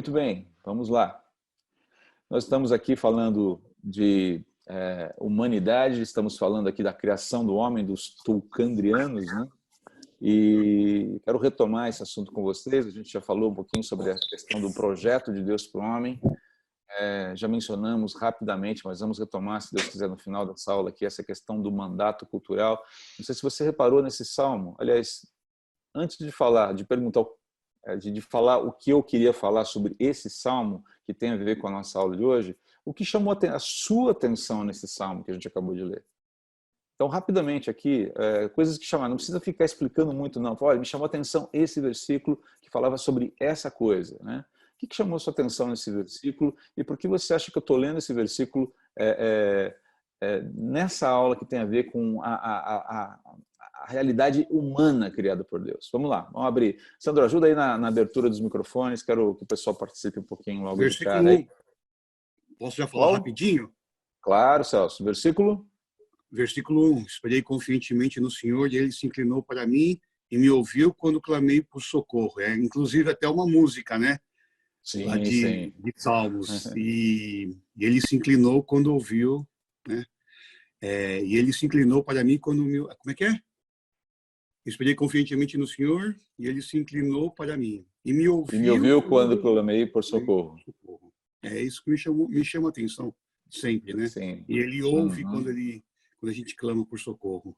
Muito bem, vamos lá. Nós estamos aqui falando de humanidade, estamos falando aqui da criação do homem, dos tulcandrianos, né? E quero retomar esse assunto com vocês. A gente já falou um pouquinho sobre a questão do projeto de Deus para o homem. Já mencionamos rapidamente, mas vamos retomar, se Deus quiser, no final dessa aula aqui, essa questão do mandato cultural. Não sei se você reparou nesse salmo. Aliás, antes de falar, de perguntar, de falar o que eu queria falar sobre esse salmo, que tem a ver com a nossa aula de hoje, o que chamou a sua atenção nesse salmo que a gente acabou de ler? Então, rapidamente aqui, coisas que chamaram, não precisa ficar explicando muito, não. Olha, me chamou a atenção esse versículo que falava sobre essa coisa, né? O que chamou a sua atenção nesse versículo e por que você acha que eu estou lendo esse versículo nessa aula que tem a ver com a realidade humana criada por Deus? Vamos lá, vamos abrir. Sandro, ajuda aí na abertura dos microfones, quero que o pessoal participe um pouquinho logo de cara aí. Posso já falar rapidinho? Claro, Celso. Versículo 1. Esperei confiantemente no Senhor e Ele se inclinou para mim e me ouviu quando clamei por socorro. Inclusive até uma música, né? Sim, lá de Salmos. E Ele se inclinou quando ouviu, né? E Ele se inclinou para mim quando me... Como é que é? Esperei confiantemente no Senhor e Ele se inclinou para mim e me ouviu. E me ouviu quando clamei por socorro. É isso que me chama a atenção sempre, né? Sim. E Ele ouve quando a gente clama por socorro.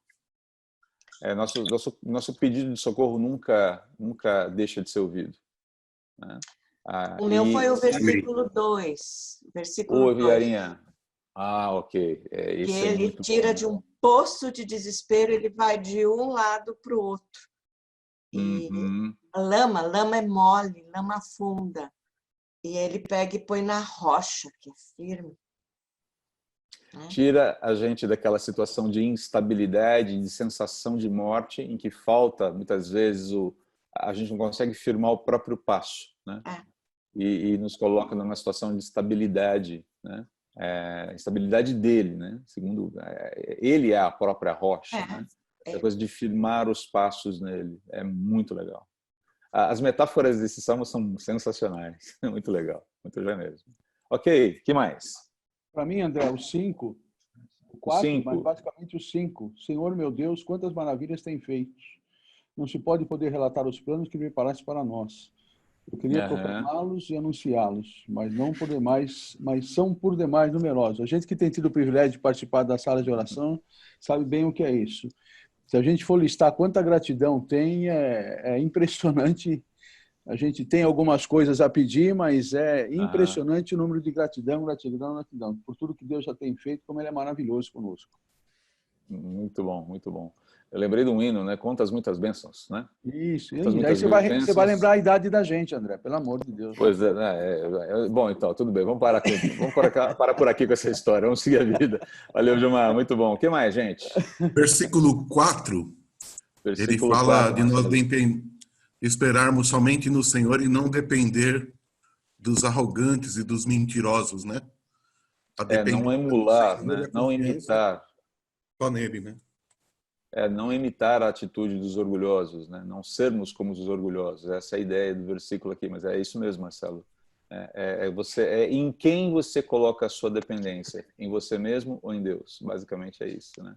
Nosso pedido de socorro nunca deixa de ser ouvido, né? O meu foi o versículo 2. Versículo 2. Viarinha. Ok. Que ele tira de um poço de desespero, ele vai de um lado para o outro. E lama é mole, lama funda. E ele pega e põe na rocha, que é firme. Tira a gente daquela situação de instabilidade, de sensação de morte, em que falta, muitas vezes, a gente não consegue firmar o próprio passo, né? E nos coloca numa situação de estabilidade, né? Estabilidade dele, né? Segundo, ele é a própria rocha, né? A coisa de firmar os passos nele é muito legal. As metáforas desse salmo são sensacionais, muito legal, muito bem mesmo. Ok, que mais? Para mim, André, o 5, o 4, mas basicamente o 5. Senhor meu Deus, quantas maravilhas tem feito. Não se pode poder relatar os planos que preparaste para nós. Eu queria proclamá-los e anunciá-los, mas não por demais, mas são por demais numerosos. A gente que tem tido o privilégio de participar da sala de oração sabe bem o que é isso. Se a gente for listar quanta gratidão tem, é impressionante. A gente tem algumas coisas a pedir, mas é impressionante o número de gratidão por tudo que Deus já tem feito, como Ele é maravilhoso conosco. Muito bom, muito bom. Eu lembrei de um hino, né? Quantas muitas bênçãos, né? Isso. E aí você vai lembrar a idade da gente, André, pelo amor de Deus. Pois bom, então, tudo bem. Vamos parar por aqui com essa história. Vamos seguir a vida. Valeu, Gilmar. Muito bom. O que mais, gente? Versículo 4. Ele fala de nós esperarmos somente no Senhor e não depender dos arrogantes e dos mentirosos, né? Não emular, né? Não imitar. Só nele, né? Não imitar a atitude dos orgulhosos, né? Não sermos como os orgulhosos. Essa é a ideia do versículo aqui, mas é isso mesmo, Marcelo. Em quem você coloca a sua dependência? Em você mesmo ou em Deus? Basicamente é isso, né?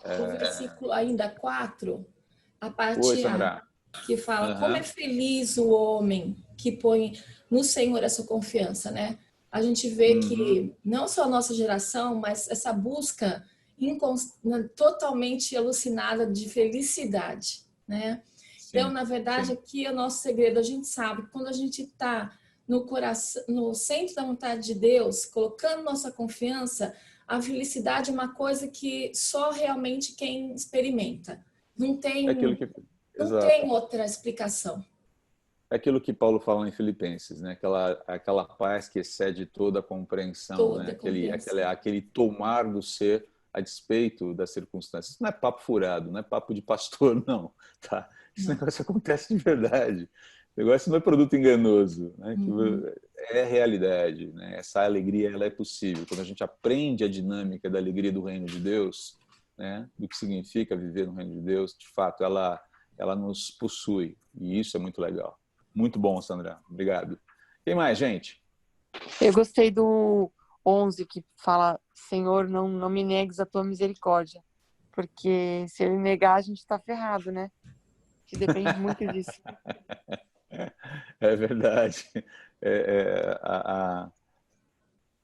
O versículo ainda 4, a parte Oi, Sandra. Que fala como é feliz o homem que põe no Senhor essa confiança, né? A gente vê que não só a nossa geração, mas essa busca totalmente alucinada de felicidade, né? Então, na verdade, aqui é o nosso segredo. A gente sabe que quando a gente está no coração, no centro da vontade de Deus, colocando nossa confiança, a felicidade é uma coisa que só realmente quem experimenta. Não tem outra explicação. É aquilo que Paulo fala em Filipenses, né? Aquela paz que excede toda a compreensão, né? Aquele tomar do ser a despeito das circunstâncias. Isso não é papo furado, não é papo de pastor, não. Tá? Esse negócio acontece de verdade. O negócio não é produto enganoso, né? É realidade, né? Essa alegria ela é possível. Quando a gente aprende a dinâmica da alegria do reino de Deus, né? Do que significa viver no reino de Deus, de fato, ela nos possui. E isso é muito legal. Muito bom, Sandra. Obrigado. Quem mais, gente? Eu gostei do 11, que fala: Senhor, não me negues a tua misericórdia. Porque se ele negar, a gente está ferrado, né? Que depende muito disso. É verdade.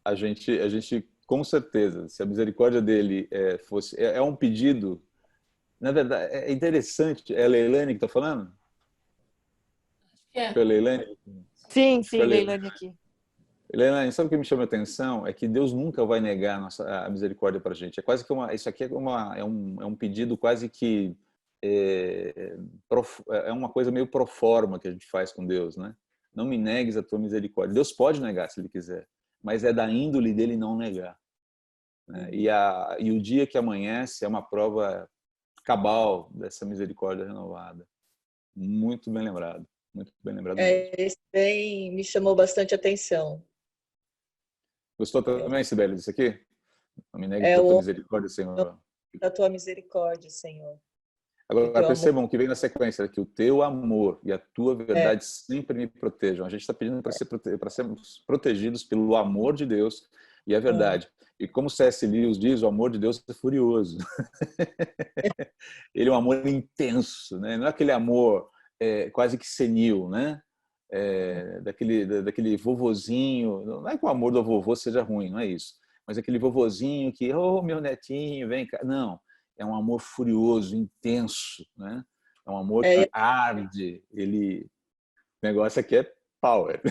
A gente, com certeza, se a misericórdia dele fosse... É um pedido... Na verdade, é interessante. É a Leilane que está falando? É. Foi a Leilane? Sim, Leilane aqui. Leilane, sabe o que me chama a atenção? É que Deus nunca vai negar a misericórdia para a gente. É quase que isso aqui é um pedido quase que... É uma coisa meio pro forma que a gente faz com Deus, né? Não me negues a tua misericórdia. Deus pode negar se ele quiser, mas é da índole dele não negar, né? E o dia que amanhece é uma prova cabal dessa misericórdia renovada. Muito bem lembrado. Muito bem lembrado mesmo. Esse bem me chamou bastante atenção. Gostou também, Sibeli, disso aqui? Não me negues a tua misericórdia, Senhor. Da tua misericórdia, Senhor. Agora, percebam que vem na sequência que o teu amor e a tua verdade sempre me protejam. A gente está pedindo para sermos protegidos pelo amor de Deus e a verdade. E como C.S. Lewis diz, o amor de Deus é furioso. Ele é um amor intenso, né? Não é aquele amor quase que senil, né? Daquele vovozinho. Não é que o amor do vovô seja ruim, não é isso. Mas aquele vovozinho que, meu netinho, vem cá. Não. É um amor furioso, intenso, né? É um amor que arde. O negócio aqui é power.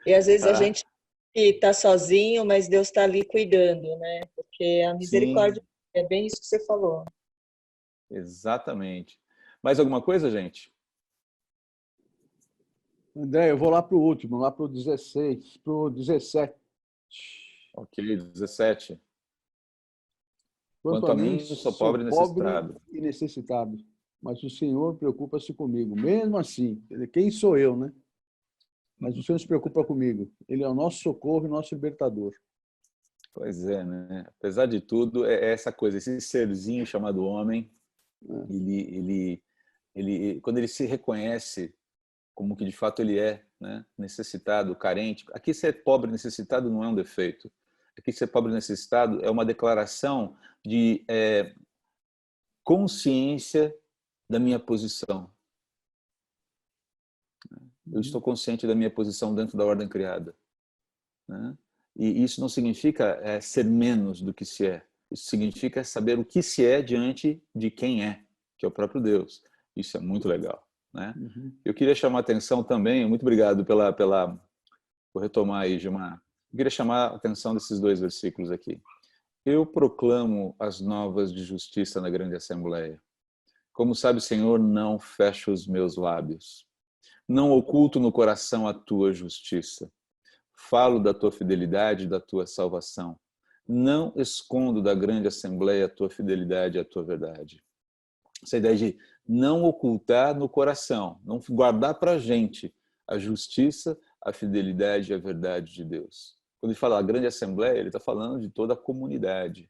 E às vezes a gente está sozinho, mas Deus está ali cuidando, né? Porque a misericórdia é bem isso que você falou. Exatamente. Mais alguma coisa, gente? André, eu vou lá para o último, lá para o 16, para o 17. Ok, 17. Quanto a mim, sou pobre e necessitado, mas o Senhor preocupa-se comigo. Mesmo assim, quem sou eu, né? Mas o Senhor se preocupa comigo. Ele é o nosso socorro e nosso libertador. Pois é, né? Apesar de tudo, é essa coisa, esse serzinho chamado homem, quando ele se reconhece como que de fato ele é, né? Necessitado, carente. Aqui ser pobre e necessitado não é um defeito. Aqui ser pobre e necessitado é uma declaração de consciência da minha posição. Eu estou consciente da minha posição dentro da ordem criada, né? E isso não significa ser menos do que se é. Isso significa saber o que se é diante de quem é, que é o próprio Deus. Isso é muito legal, né? Eu queria chamar a atenção também, muito obrigado por retomar aí, Gilmar. Eu queria chamar a atenção desses 2 versículos aqui. Eu proclamo as novas de justiça na grande assembleia. Como sabe, Senhor, não fecho os meus lábios. Não oculto no coração a tua justiça. Falo da tua fidelidade e da tua salvação. Não escondo da grande assembleia a tua fidelidade e a tua verdade. Essa ideia de não ocultar no coração, não guardar para a gente a justiça, a fidelidade e a verdade de Deus. Quando ele fala a grande assembleia, ele está falando de toda a comunidade,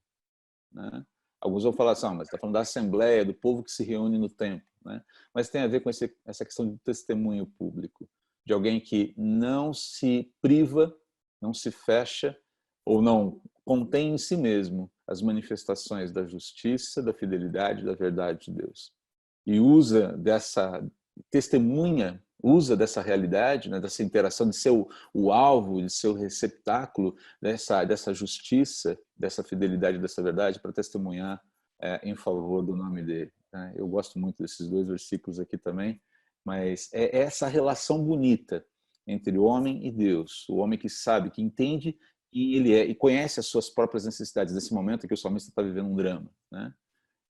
né? Alguns vão falar assim, mas está falando da assembleia, do povo que se reúne no templo, né? Mas tem a ver com essa questão de testemunho público, de alguém que não se priva, não se fecha ou não contém em si mesmo as manifestações da justiça, da fidelidade, da verdade de Deus. E usa dessa realidade, né, dessa interação de ser o alvo, de ser o receptáculo dessa justiça, dessa fidelidade, dessa verdade, para testemunhar em favor do nome dele, né? Eu gosto muito desses 2 versículos aqui também, mas é essa relação bonita entre o homem e Deus, o homem que sabe, que entende e ele e conhece as suas próprias necessidades. Nesse momento em que o salmista está vivendo um drama, né?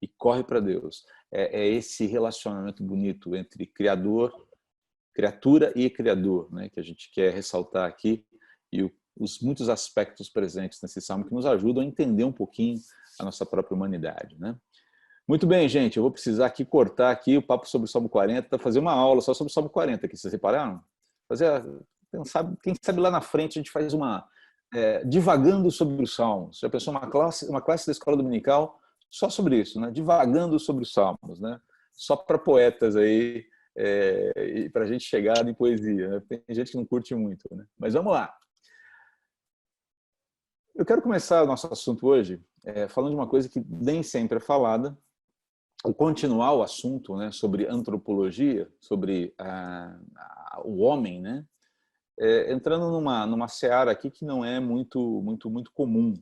E corre para Deus. É esse relacionamento bonito entre criatura e criador, né, que a gente quer ressaltar aqui, e os muitos aspectos presentes nesse salmo que nos ajudam a entender um pouquinho a nossa própria humanidade, né? Muito bem, gente, eu vou precisar aqui cortar aqui o papo sobre o Salmo 40, fazer uma aula só sobre o Salmo 40 aqui, vocês repararam? Quem sabe lá na frente a gente faz uma divagando sobre os Salmos. Já pensou uma classe da escola dominical só sobre isso, né? Divagando sobre os Salmos, né? Só para poetas aí e para a gente chegar em poesia, né? Tem gente que não curte muito, né? Mas vamos lá. Eu quero começar o nosso assunto hoje falando de uma coisa que nem sempre é falada, ou continuar o assunto, né, sobre antropologia, sobre o homem, né? Entrando numa seara aqui que não é muito comum.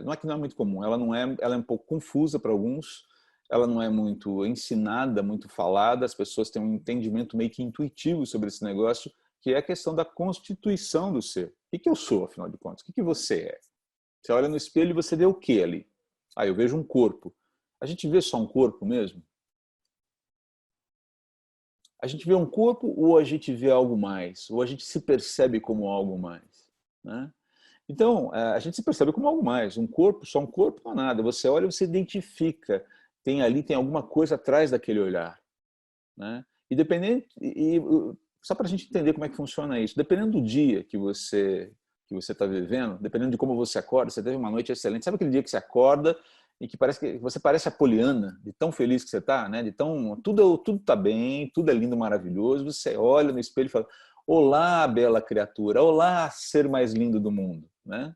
Não é que não é muito comum, ela é um pouco confusa para alguns, ela não é muito ensinada, muito falada, as pessoas têm um entendimento meio que intuitivo sobre esse negócio, que é a questão da constituição do ser. O que eu sou, afinal de contas? O que você é? Você olha no espelho e você vê o que ali? Eu vejo um corpo. A gente vê só um corpo mesmo? A gente vê um corpo ou a gente vê algo mais? Ou a gente se percebe como algo mais? Né? Então, a gente se percebe como algo mais. Um corpo, só um corpo não é nada. Você olha e você identifica. Tem alguma coisa atrás daquele olhar. Né? E só para a gente entender como é que funciona isso, dependendo do dia que você está vivendo, dependendo de como você acorda, você teve uma noite excelente. Sabe aquele dia que você acorda e que você parece a Poliana, de tão feliz que você está, né? De tão tudo está bem, tudo é lindo, maravilhoso. Você olha no espelho e fala: olá, bela criatura, olá, ser mais lindo do mundo, né?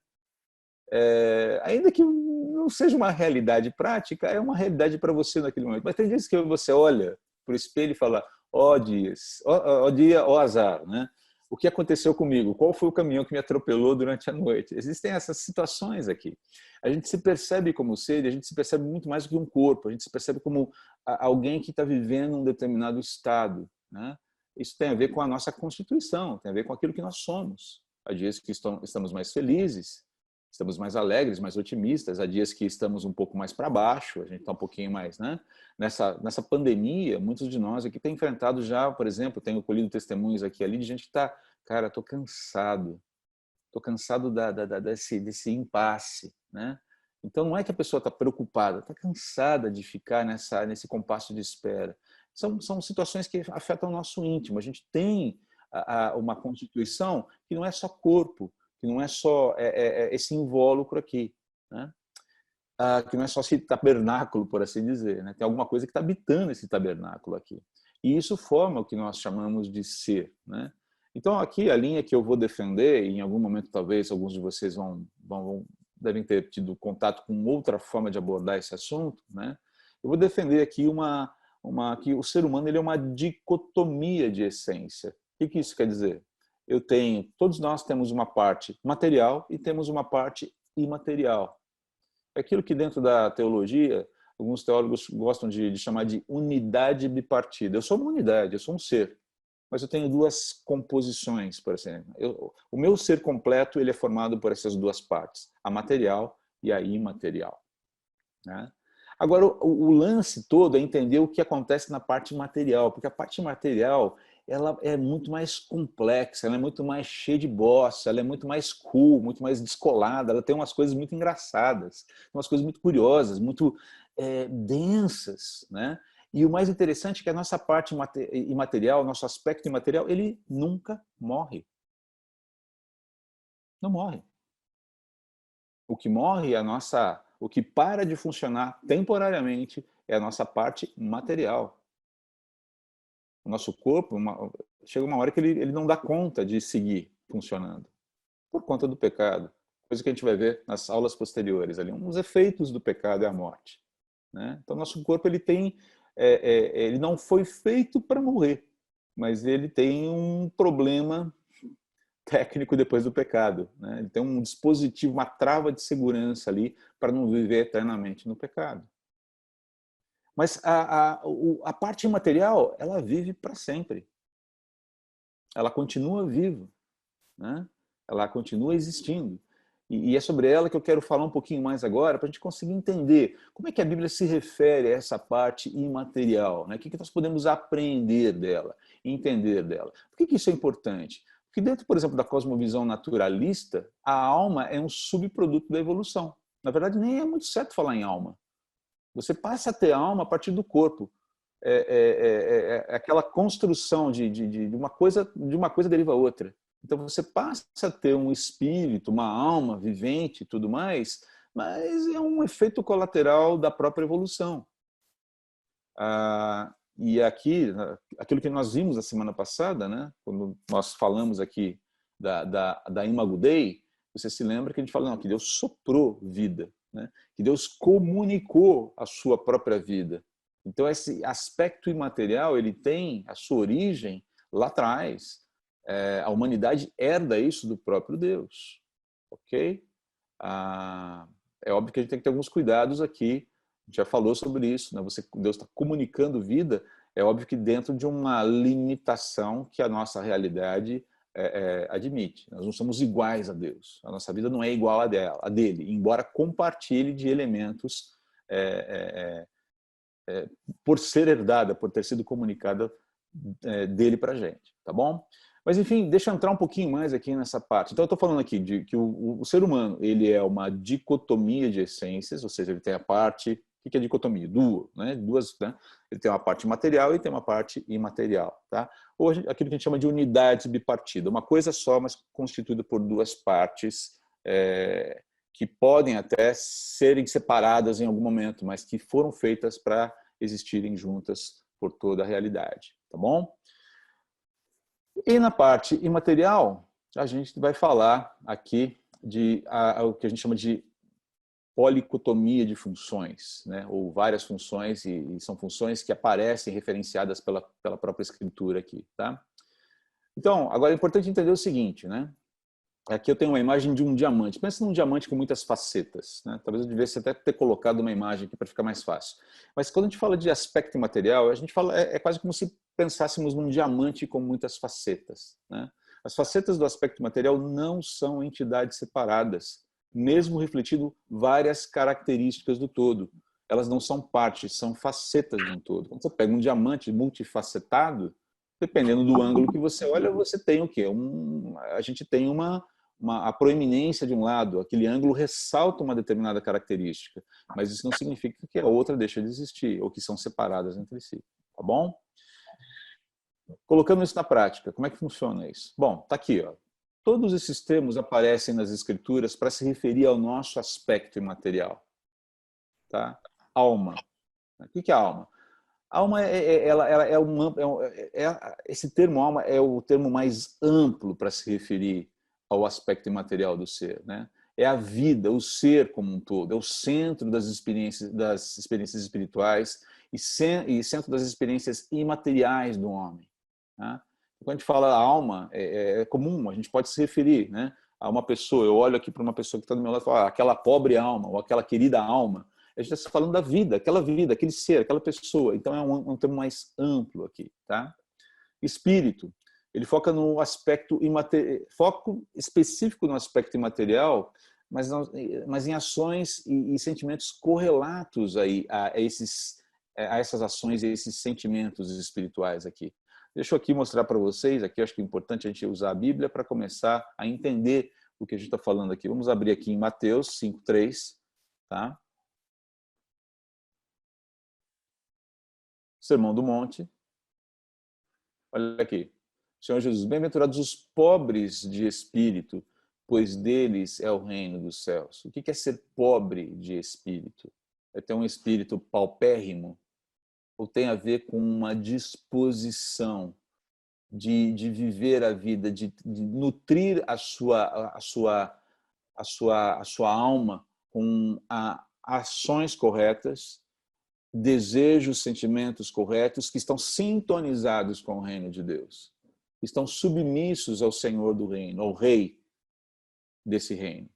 Ainda que não seja uma realidade prática, é uma realidade para você naquele momento. Mas tem dias que você olha para o espelho e fala: ó dias, ó dia, ó azar, né? O que aconteceu comigo? Qual foi o caminhão que me atropelou durante a noite? Existem essas situações aqui. A gente se percebe como ser, e a gente se percebe muito mais do que um corpo. A gente se percebe como alguém que está vivendo um determinado estado, né? Isso tem a ver com a nossa constituição, tem a ver com aquilo que nós somos. Há dias que estamos mais felizes, estamos mais alegres, mais otimistas. Há dias que estamos um pouco mais para baixo, a gente está um pouquinho mais, né? Nessa pandemia, muitos de nós aqui têm enfrentado já, por exemplo, tenho colhido testemunhos aqui e ali de gente que está, cara, estou cansado desse impasse, né? Então não é que a pessoa está preocupada, está cansada de ficar nesse compasso de espera. São situações que afetam o nosso íntimo. A gente tem uma constituição que não é só corpo, que não é só esse invólucro aqui, né? Que não é só esse tabernáculo, por assim dizer, né? Tem alguma coisa que está habitando esse tabernáculo aqui. E isso forma o que nós chamamos de ser, né? Então, aqui a linha que eu vou defender, e em algum momento talvez alguns de vocês devem ter tido contato com outra forma de abordar esse assunto, né? Eu vou defender aqui que o ser humano ele é uma dicotomia de essência. O que isso quer dizer? Todos nós temos uma parte material e temos uma parte imaterial. É aquilo que dentro da teologia, alguns teólogos gostam de chamar de unidade bipartida. Eu sou uma unidade, eu sou um ser, mas eu tenho duas composições, por exemplo. O meu ser completo ele é formado por essas duas partes, a material e a imaterial, né? Agora, o lance todo é entender o que acontece na parte material, porque a parte material ela é muito mais complexa, ela é muito mais cheia de bossa, ela é muito mais cool, muito mais descolada, ela tem umas coisas muito engraçadas, umas coisas muito curiosas, muito densas, né? E o mais interessante é que a nossa parte imaterial, nosso aspecto imaterial, ele nunca morre. Não morre. O que morre é o que para de funcionar temporariamente é a nossa parte material. O nosso corpo, chega uma hora que ele não dá conta de seguir funcionando, por conta do pecado. Coisa que a gente vai ver nas aulas posteriores, ali, uns efeitos do pecado e a morte, né? Então, nosso corpo ele não foi feito para morrer, mas ele tem um problema técnico depois do pecado, né? Ele tem um dispositivo, uma trava de segurança ali para não viver eternamente no pecado. Mas a parte imaterial, ela vive para sempre. Ela continua viva, né? Ela continua existindo. E é sobre ela que eu quero falar um pouquinho mais agora, para a gente conseguir entender como é que a Bíblia se refere a essa parte imaterial, né? O que nós podemos aprender dela, entender dela. Por que isso é importante? Porque dentro, por exemplo, da cosmovisão naturalista, a alma é um subproduto da evolução. Na verdade, nem é muito certo falar em alma. Você passa a ter alma a partir do corpo. Aquela construção de uma coisa deriva a outra. Então você passa a ter um espírito, uma alma vivente e tudo mais, mas é um efeito colateral da própria evolução. E aqui, aquilo que nós vimos na semana passada, né, quando nós falamos aqui da Imago Dei, você se lembra que a gente fala não, que Deus soprou vida, né? Que Deus comunicou a sua própria vida. Então, esse aspecto imaterial, ele tem a sua origem lá atrás. A humanidade herda isso do próprio Deus. Ok? É óbvio que a gente tem que ter alguns cuidados aqui. A gente já falou sobre isso, né? Deus está comunicando vida, é óbvio que dentro de uma limitação que a nossa realidade admite. Nós não somos iguais a Deus. A nossa vida não é igual a dele, embora compartilhe de elementos por ser herdada, por ter sido comunicada dele para a gente, tá bom? Mas enfim, deixa eu entrar um pouquinho mais aqui nessa parte. Então eu estou falando aqui de que o ser humano, ele é uma dicotomia de essências, ou seja, ele tem a parte... O que é dicotomia? Duas, né? Ele tem uma parte material e tem uma parte imaterial, tá? Ou aquilo que a gente chama de unidade bipartida, uma coisa só, mas constituída por duas partes que podem até serem separadas em algum momento, mas que foram feitas para existirem juntas por toda a realidade, tá bom? E na parte imaterial, a gente vai falar aqui de o que a gente chama de policotomia de funções, né? Ou várias funções, e são funções que aparecem referenciadas pela própria escritura aqui, tá? Então, agora é importante entender o seguinte, né? Aqui eu tenho uma imagem de um diamante. Pensa num diamante com muitas facetas, né? Talvez eu devesse até ter colocado uma imagem aqui para ficar mais fácil. Mas quando a gente fala de aspecto imaterial, a gente fala quase como se pensássemos num diamante com muitas facetas, né? As facetas do aspecto material não são entidades separadas, mesmo refletindo várias características do todo. Elas não são partes, são facetas de um todo. Quando você pega um diamante multifacetado, dependendo do ângulo que você olha, você tem o quê? A gente tem a proeminência de um lado, aquele ângulo ressalta uma determinada característica, mas isso não significa que a outra deixa de existir, ou que são separadas entre si, tá bom? Colocando isso na prática, como é que funciona isso? Bom, tá aqui, ó. Todos esses termos aparecem nas escrituras para se referir ao nosso aspecto imaterial. Tá? Alma. O que é alma? Alma esse termo alma é o termo mais amplo para se referir ao aspecto imaterial do ser, né? É a vida, o ser como um todo, é o centro das experiências espirituais e centro das experiências imateriais do homem. Tá? Quando a gente fala alma, é comum, a gente pode se referir, né, a uma pessoa. Eu olho aqui para uma pessoa que está do meu lado e falo, aquela pobre alma, ou aquela querida alma. A gente está falando da vida, aquele ser, aquela pessoa. Então é um termo mais amplo aqui. Tá? Espírito, ele foca no aspecto foco específico no aspecto imaterial, mas em ações e sentimentos correlatos aí a essas ações e esses sentimentos espirituais aqui. Deixa eu aqui mostrar para vocês, aqui eu acho que é importante a gente usar a Bíblia para começar a entender o que a gente está falando aqui. Vamos abrir aqui em Mateus 5:3, tá? Sermão do Monte. Olha aqui. Senhor Jesus, bem-aventurados os pobres de espírito, pois deles é o reino dos céus. O que é ser pobre de espírito? É ter um espírito paupérrimo? Ou tem a ver com uma disposição de viver a vida, de nutrir a sua alma com ações corretas, desejos, sentimentos corretos que estão sintonizados com o reino de Deus, estão submissos ao Senhor do reino, ao rei desse reino,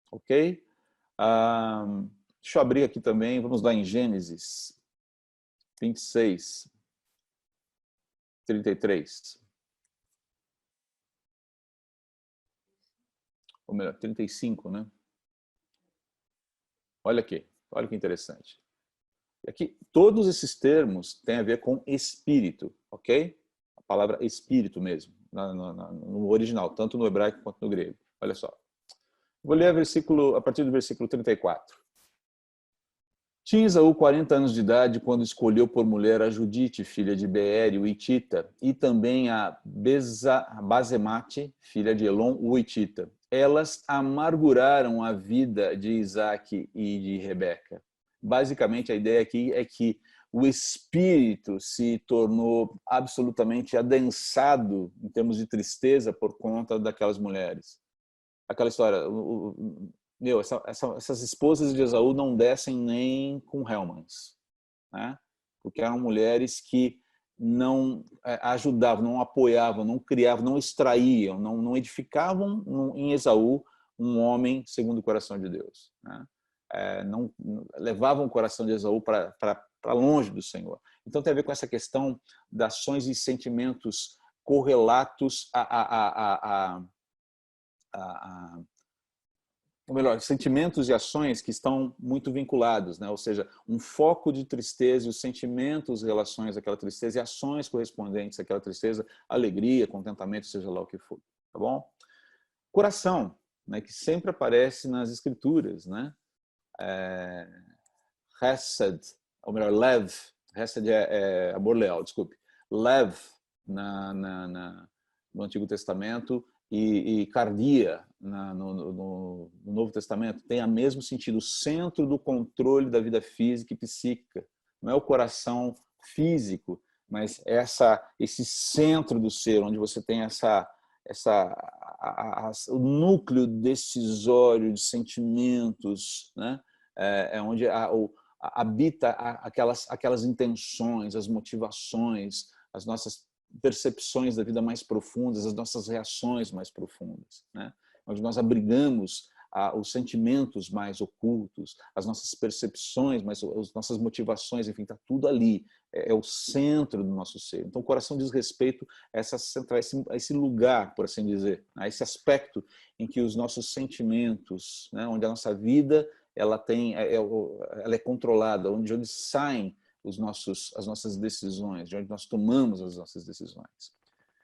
ok? Deixa eu abrir aqui também, vamos lá em Gênesis 26, 33. Ou melhor, 35, né? Olha aqui, olha que interessante. Aqui, todos esses termos têm a ver com espírito, ok? A palavra espírito mesmo, no original, tanto no hebraico quanto no grego. Olha só. Vou ler a partir do versículo 34. Tinha Esaú 40 anos de idade quando escolheu por mulher a Judite, filha de Beeri, o Hitita, e também a Basemate, filha de Elon, o Hitita. Elas amarguraram a vida de Isaac e de Rebeca. Basicamente, a ideia aqui é que o espírito se tornou absolutamente adensado em termos de tristeza por conta daquelas mulheres. Aquela história, essas esposas de Esaú não descem nem com Hellmann's, né? Porque eram mulheres que não ajudavam, não apoiavam, não criavam, não extraíam, não edificavam em Esaú um homem segundo o coração de Deus, né? Não levavam o coração de Esaú para longe do Senhor. Então tem a ver com essa questão de ações e sentimentos correlatos ou melhor, sentimentos e ações que estão muito vinculados, né? Ou seja, um foco de tristeza e os sentimentos, relações àquela tristeza e ações correspondentes àquela tristeza, alegria, contentamento, seja lá o que for, tá bom? Coração, né? Que sempre aparece nas escrituras, né? Hesed, ou melhor, Lev, Hesed é amor leal, desculpe, Lev no Antigo Testamento e cardia no Novo Testamento tem o mesmo sentido, o centro do controle da vida física e psíquica. Não é o coração físico, mas esse centro do ser, onde você tem o núcleo decisório de sentimentos, né? Onde habita aquelas intenções, as motivações, as nossas percepções da vida mais profundas, as nossas reações mais profundas, né? Onde nós abrigamos os sentimentos mais ocultos, as nossas percepções, as nossas motivações, enfim, está tudo ali, é o centro do nosso ser. Então o coração diz respeito a esse lugar, por assim dizer, a esse aspecto em que os nossos sentimentos, né, onde a nossa vida ela é controlada, onde saem as nossas decisões, de onde nós tomamos as nossas decisões.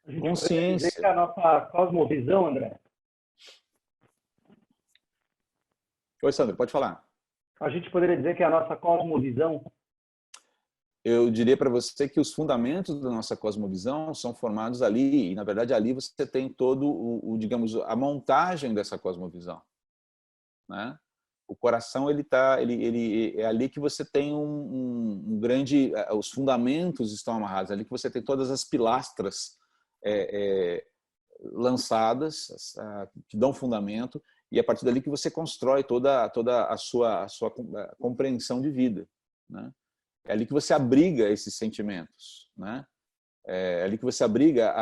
A gente Consciência. poderia dizer que a nossa cosmovisão, André. Oi, Sandro, pode falar. A gente poderia dizer que a nossa cosmovisão. Eu diria para você que os fundamentos da nossa cosmovisão são formados ali, e na verdade ali você tem todo digamos, a montagem dessa cosmovisão, né? O coração ele é ali que você tem um grande, os fundamentos estão amarrados, é ali que você tem todas as pilastras lançadas que dão fundamento, e é a partir dali que você constrói toda a sua compreensão de vida, né? É ali que você abriga esses sentimentos, né? É ali que você abriga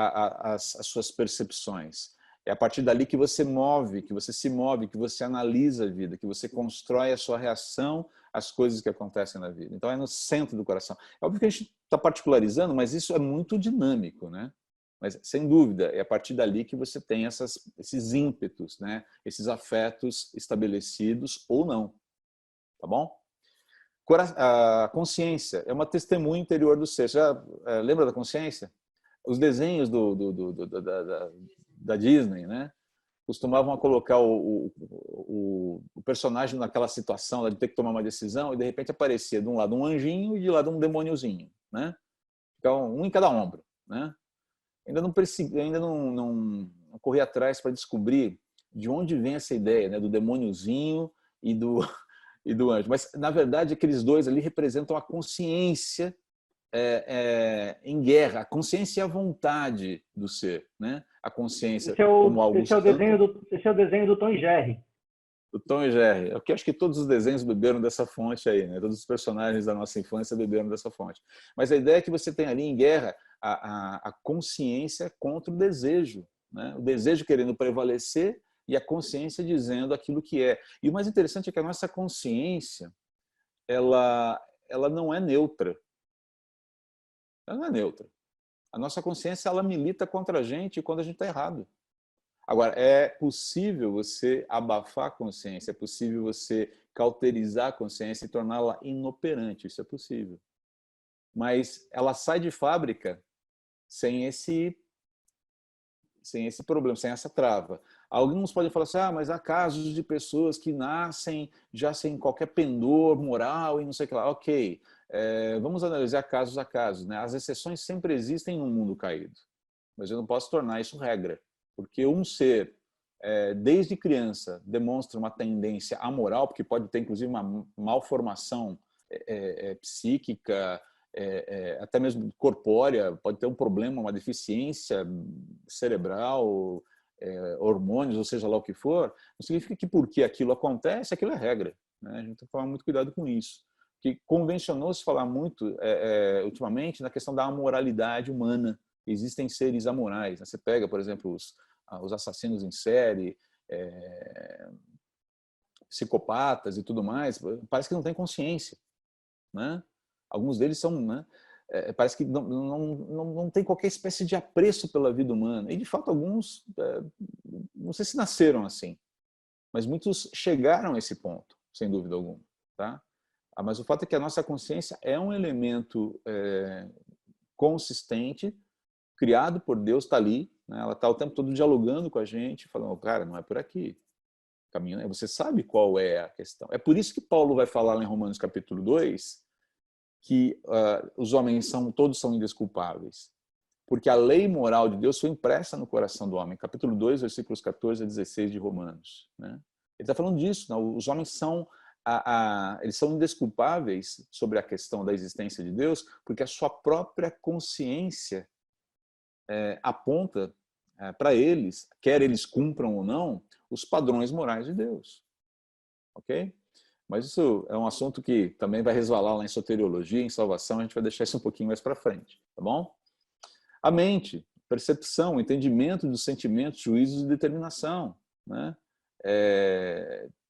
as suas percepções. É a partir dali que você se move, que você analisa a vida, que você constrói a sua reação às coisas que acontecem na vida. Então é no centro do coração. É óbvio que a gente está particularizando, mas isso é muito dinâmico, né? Mas sem dúvida é a partir dali que você tem esses ímpetos, né? Esses afetos estabelecidos ou não, tá bom? A consciência é uma testemunha interior do ser. Você já lembra da consciência? Os desenhos da Disney, né? Costumavam colocar o personagem naquela situação de ter que tomar uma decisão e de repente aparecia de um lado um anjinho e de lado um demôniozinho, né? Então, um em cada ombro, né? Ainda não corri atrás para descobrir de onde vem essa ideia, né? Do demôniozinho e do anjo. Mas, na verdade, aqueles dois ali representam a consciência em guerra, a consciência e a vontade do ser, né? A consciência como algo esse é o desenho do Tom e Jerry. O Tom e Jerry. Eu acho que todos os desenhos beberam dessa fonte aí, né? Todos os personagens da nossa infância beberam dessa fonte. Mas a ideia é que você tem ali em guerra a consciência contra o desejo, né? O desejo querendo prevalecer e a consciência dizendo aquilo que é. E o mais interessante é que a nossa consciência ela não é neutra. Ela não é neutra. A nossa consciência ela milita contra a gente quando a gente está errado. Agora, é possível você abafar a consciência, é possível você cauterizar a consciência e torná-la inoperante, isso é possível. Mas ela sai de fábrica sem esse problema, sem essa trava. Alguns podem falar assim, mas há casos de pessoas que nascem já sem qualquer pendor moral e não sei o que lá. Ok, vamos analisar casos a casos, né? As exceções sempre existem no mundo caído, mas eu não posso tornar isso regra, porque um ser, desde criança, demonstra uma tendência amoral, porque pode ter inclusive uma malformação psíquica, até mesmo corpórea, pode ter um problema, uma deficiência cerebral, hormônios, ou seja lá o que for, não significa que porque aquilo acontece, aquilo é regra, né? A gente tem que tomar muito cuidado com isso. Que convencionou-se falar muito, ultimamente, na questão da amoralidade humana. Existem seres amorais. Você pega, por exemplo, os assassinos em série, psicopatas e tudo mais, parece que não tem consciência, né? Alguns deles são, né? Parece que não tem qualquer espécie de apreço pela vida humana. E, de fato, alguns, não sei se nasceram assim, mas muitos chegaram a esse ponto, sem dúvida alguma. Tá? Mas o fato é que a nossa consciência é um elemento consistente, criado por Deus, está ali, né? Ela está o tempo todo dialogando com a gente, falando, cara, não é por aqui. Caminho, você sabe qual é a questão. É por isso que Paulo vai falar lá em Romanos capítulo 2, que os homens todos são indesculpáveis. Porque a lei moral de Deus foi impressa no coração do homem. Capítulo 2, versículos 14 a 16 de Romanos. Né? Ele está falando disso. Né? Os homens eles são indesculpáveis sobre a questão da existência de Deus, porque a sua própria consciência aponta para eles, quer eles cumpram ou não, os padrões morais de Deus. Ok? Mas isso é um assunto que também vai resvalar lá em soteriologia, em salvação, a gente vai deixar isso um pouquinho mais para frente, tá bom? A mente, percepção, entendimento dos sentimentos, juízos e determinação, né?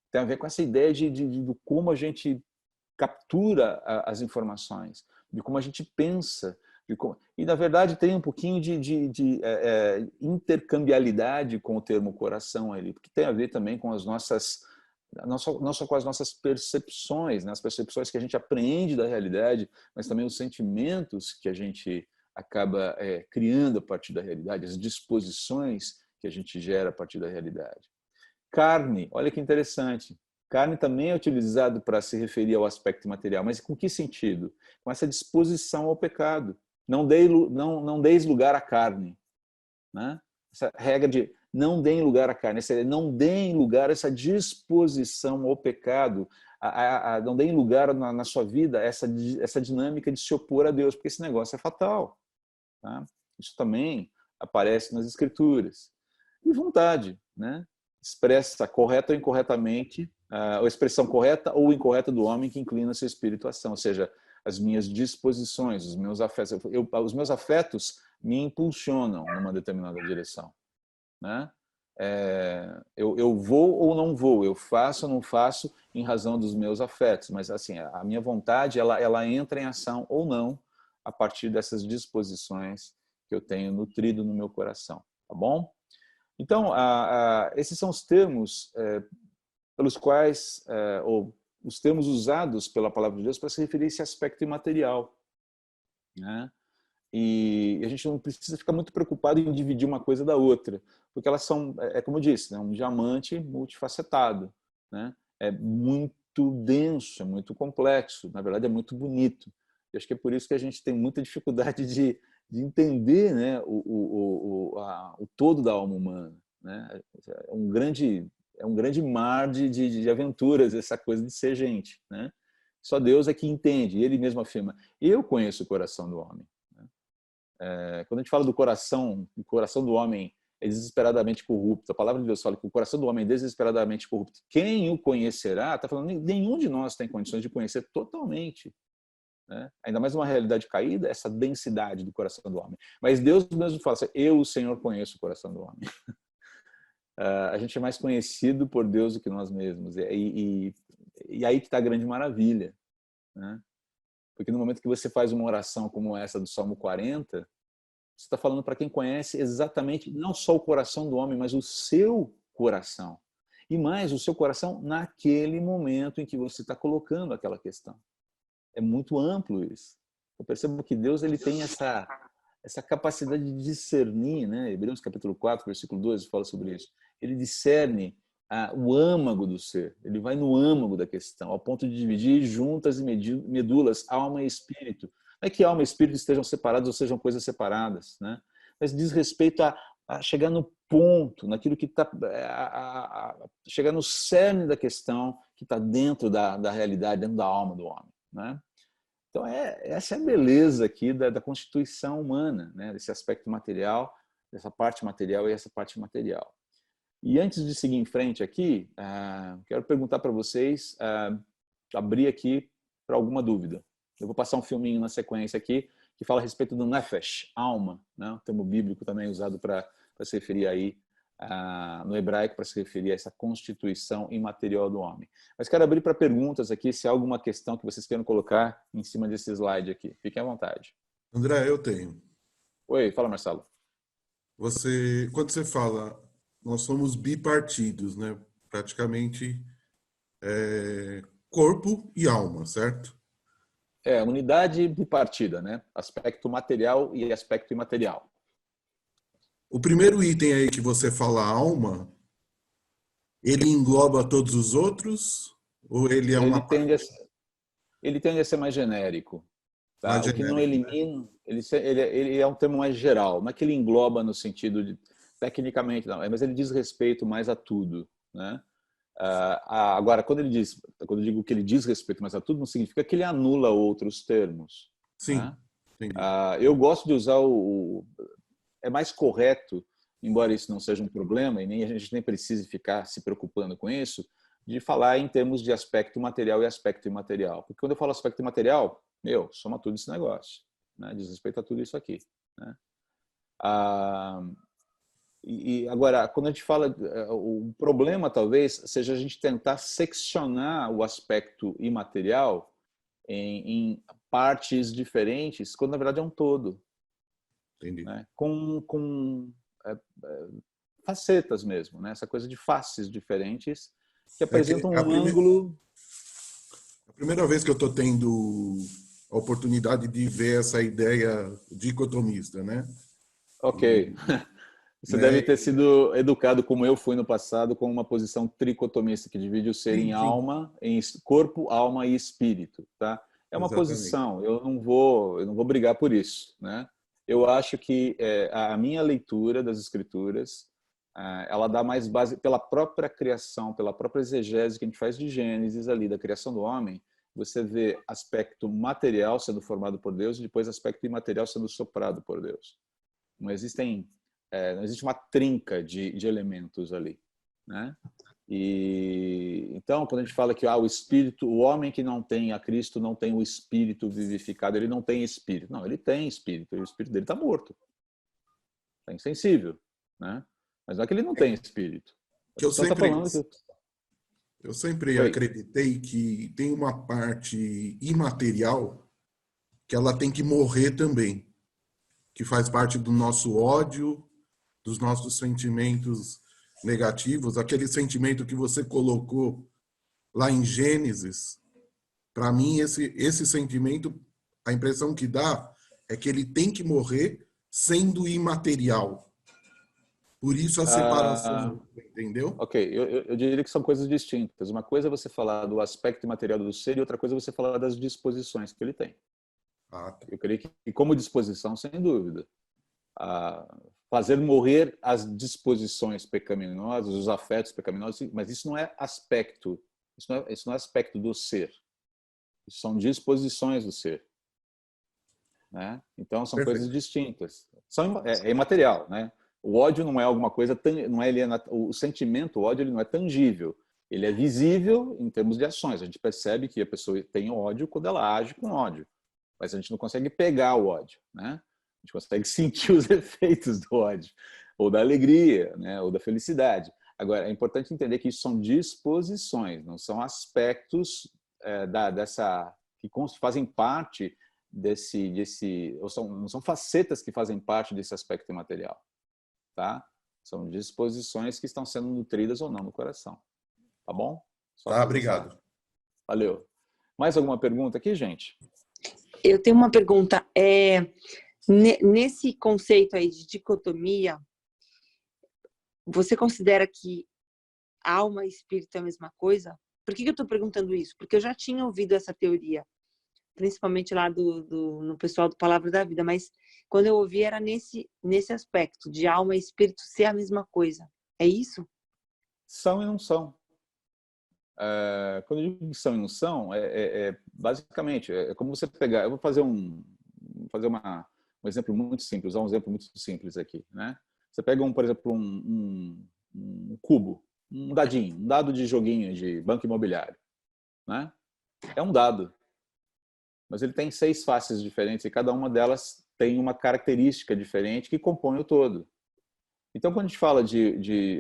Tem a ver com essa ideia de como a gente captura as informações, de como a gente pensa, e na verdade tem um pouquinho de intercambialidade com o termo coração ali, porque tem a ver também com as nossas, não só com as nossas percepções, né? As percepções que a gente apreende da realidade, mas também os sentimentos que a gente acaba criando a partir da realidade, as disposições que a gente gera a partir da realidade. Carne, olha que interessante. Carne também é utilizado para se referir ao aspecto material, mas com que sentido? Com essa disposição ao pecado. Não deis lugar à carne. Né? Essa regra de não deem lugar à carne, não deem lugar a essa disposição ao pecado, não deem lugar na sua vida essa dinâmica de se opor a Deus, porque esse negócio é fatal. Tá? Isso também aparece nas Escrituras. E vontade, né? Expressa correta ou incorretamente, a expressão correta ou incorreta do homem que inclina seu espírito à ação, ou seja, as minhas disposições, os meus afetos. Os meus afetos me impulsionam numa determinada direção. Né? Eu vou ou não vou, eu faço ou não faço em razão dos meus afetos, mas assim, a minha vontade ela entra em ação ou não a partir dessas disposições que eu tenho nutrido no meu coração. Tá bom? Então, esses são os termos pelos quais, ou os termos usados pela palavra de Deus para se referir a esse aspecto imaterial. Né? E a gente não precisa ficar muito preocupado em dividir uma coisa da outra, porque elas são, como eu disse, né, um diamante multifacetado. Né? É muito denso, é muito complexo, na verdade é muito bonito. E acho que é por isso que a gente tem muita dificuldade de entender, né, o todo da alma humana. Né? É um grande mar de aventuras, essa coisa de ser gente. Né? Só Deus é que entende. E ele mesmo afirma, eu conheço o coração do homem. Quando a gente fala do coração, o coração do homem é desesperadamente corrupto. A palavra de Deus fala que o coração do homem é desesperadamente corrupto. Quem o conhecerá, está falando, nenhum de nós tem condições de conhecer totalmente. Né? Ainda mais numa realidade caída, essa densidade do coração do homem. Mas Deus mesmo fala assim, eu, o Senhor, conheço o coração do homem. A gente é mais conhecido por Deus do que nós mesmos. E aí que está a grande maravilha. Né? Porque no momento que você faz uma oração como essa do Salmo 40, você está falando para quem conhece exatamente, não só o coração do homem, mas o seu coração. E mais, o seu coração naquele momento em que você está colocando aquela questão. É muito amplo isso. Eu percebo que Deus ele tem essa capacidade de discernir, né? Hebreus capítulo 4, versículo 12 fala sobre isso. Ele discerne o âmago do ser. Ele vai no âmago da questão, ao ponto de dividir juntas e medulas, alma e espírito. Não é que alma e espírito estejam separados ou sejam coisas separadas, né? Mas diz respeito a chegar no ponto, naquilo que está... chegar no cerne da questão que está dentro da realidade, dentro da alma do homem. Né? Então, essa é a beleza aqui da constituição humana, né? Desse aspecto material, dessa parte material e essa parte material. E antes de seguir em frente aqui, quero perguntar para vocês, abrir aqui para alguma dúvida. Eu vou passar um filminho na sequência aqui, que fala a respeito do nefesh, alma, né? Um termo bíblico também usado para se referir aí, no hebraico, para se referir a essa constituição imaterial do homem. Mas quero abrir para perguntas aqui, se há alguma questão que vocês queiram colocar em cima desse slide aqui. Fiquem à vontade. André, eu tenho. Oi, fala, Marcelo. Quando você fala, nós somos bipartidos, né? Praticamente corpo e alma, certo? Unidade bipartida, né? Aspecto material e aspecto imaterial. O primeiro item aí que você fala alma, ele engloba todos os outros? Ou ele é uma parte? Ele tende a ser mais genérico. Tá? Mais o que não genérico, elimina, né? ele é um termo mais geral. Não é que ele engloba no sentido de, tecnicamente, não, mas ele diz respeito mais a tudo, né? Agora, quando eu digo que ele diz respeito mais a tudo, não significa que ele anula outros termos. Sim. Né? Entendi. Eu gosto de usar é mais correto, embora isso não seja um problema e a gente nem precise ficar se preocupando com isso, de falar em termos de aspecto material e aspecto imaterial. Porque quando eu falo aspecto imaterial, soma tudo esse negócio, né? Diz respeito a tudo isso aqui, né? E agora, quando a gente fala, o problema talvez seja a gente tentar seccionar o aspecto imaterial em partes diferentes, quando na verdade é um todo. Entendi. Né? Com facetas mesmo, né? Essa coisa de faces diferentes que apresentam um ângulo. A primeira vez que eu estou tendo a oportunidade de ver essa ideia dicotomista, né? Ok. Você deve ter sido educado, como eu fui no passado, com uma posição tricotomista, que divide o ser em alma, em corpo, alma e espírito. Tá? É uma posição, eu não vou brigar por isso. Né? Eu acho que a minha leitura das Escrituras, ela dá mais base, pela própria criação, pela própria exegese que a gente faz de Gênesis ali, da criação do homem, você vê aspecto material sendo formado por Deus e depois aspecto imaterial sendo soprado por Deus. Não existe uma trinca de elementos ali, né? E então, quando a gente fala que o espírito, o homem que não tem a Cristo não tem o espírito vivificado, ele não tem espírito. Não, ele tem espírito, e o espírito dele está morto, está insensível, né? Mas não é que ele não tem espírito. Eu sempre acreditei que tem uma parte imaterial que ela tem que morrer também, que faz parte do nosso ódio, dos nossos sentimentos negativos, aquele sentimento que você colocou lá em Gênesis. Para mim, esse sentimento, a impressão que dá é que ele tem que morrer sendo imaterial. Por isso a separação, entendeu? Ok, eu diria que são coisas distintas. Uma coisa é você falar do aspecto imaterial do ser e outra coisa é você falar das disposições que ele tem. Eu creio que como disposição, sem dúvida. Fazer morrer as disposições pecaminosas, os afetos pecaminosos, mas isso não é aspecto, isso não é aspecto do ser. Isso são disposições do ser. Né? Então, são coisas distintas. É imaterial, né? O ódio não é alguma coisa, o sentimento, o ódio, ele não é tangível. Ele é visível em termos de ações. A gente percebe que a pessoa tem ódio quando ela age com ódio. Mas a gente não consegue pegar o ódio, né? A gente consegue sentir os efeitos do ódio, ou da alegria, né? Ou da felicidade. Agora, é importante entender que isso são disposições, não são aspectos que fazem parte não são facetas que fazem parte desse aspecto imaterial. Tá? São disposições que estão sendo nutridas ou não no coração. Tá bom? Obrigado. Valeu. Mais alguma pergunta aqui, gente? Eu tenho uma pergunta. Nesse conceito aí de dicotomia, você considera que alma e espírito é a mesma coisa? Por que eu estou perguntando isso? Porque eu já tinha ouvido essa teoria, principalmente lá no pessoal do Palavra da Vida, mas quando eu ouvi era nesse aspecto, de alma e espírito ser a mesma coisa. É isso? São e não são. quando eu digo são e não são, basicamente, é como você pegar... Eu vou fazer um exemplo muito simples, usar um exemplo muito simples aqui, né? Você pega, por exemplo, um cubo, um dadinho, um dado de joguinho de banco imobiliário, né? É um dado, mas ele tem 6 faces diferentes e cada uma delas tem uma característica diferente que compõe o todo. Então, quando a gente fala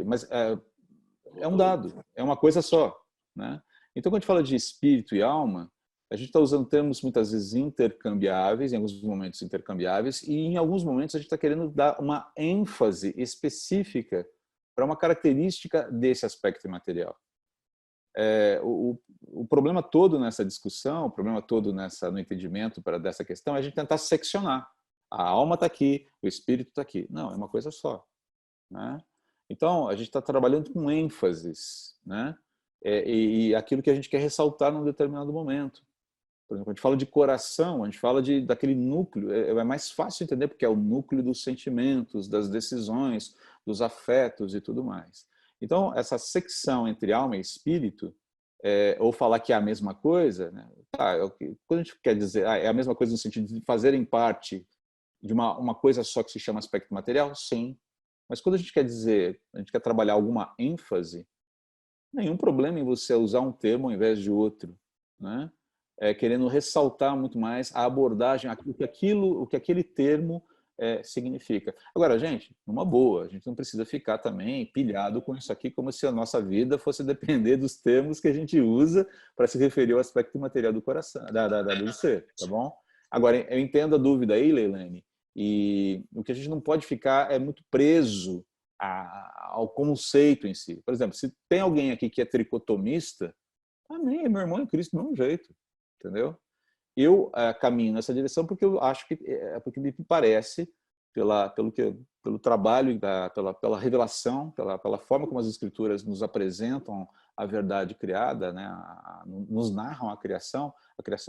mas é um dado, é uma coisa só, né? Então, quando a gente fala de espírito e alma, a gente está usando termos muitas vezes intercambiáveis, em alguns momentos intercambiáveis, e em alguns momentos a gente está querendo dar uma ênfase específica para uma característica desse aspecto imaterial. O problema todo nessa discussão, o problema todo no entendimento dessa questão é a gente tentar seccionar. A alma está aqui, o espírito está aqui. Não, é uma coisa só, né? Então, a gente está trabalhando com ênfases, né? E aquilo que a gente quer ressaltar num determinado momento. Por exemplo, a gente fala de coração, a gente fala daquele núcleo, é mais fácil entender porque é o núcleo dos sentimentos, das decisões, dos afetos e tudo mais. Então, essa secção entre alma e espírito, ou falar que é a mesma coisa, né? Quando a gente quer dizer é a mesma coisa no sentido de fazerem parte de uma coisa só que se chama aspecto material, sim. Mas quando a gente quer dizer, a gente quer trabalhar alguma ênfase, nenhum problema em você usar um termo ao invés de outro, né? Querendo ressaltar muito mais a abordagem, o que aquele termo significa. Agora, gente, numa boa, a gente não precisa ficar também pilhado com isso aqui, como se a nossa vida fosse depender dos termos que a gente usa para se referir ao aspecto material do coração, do ser, tá bom? Agora, eu entendo a dúvida aí, Leilane, e o que a gente não pode ficar é muito preso ao conceito em si. Por exemplo, se tem alguém aqui que é tricotomista, amém, meu irmão em Cristo do mesmo jeito, entendeu? Eu caminho nessa direção porque eu acho que porque me parece pelo trabalho, pela revelação, pela forma como as escrituras nos apresentam a verdade criada, né? Nos narram a criação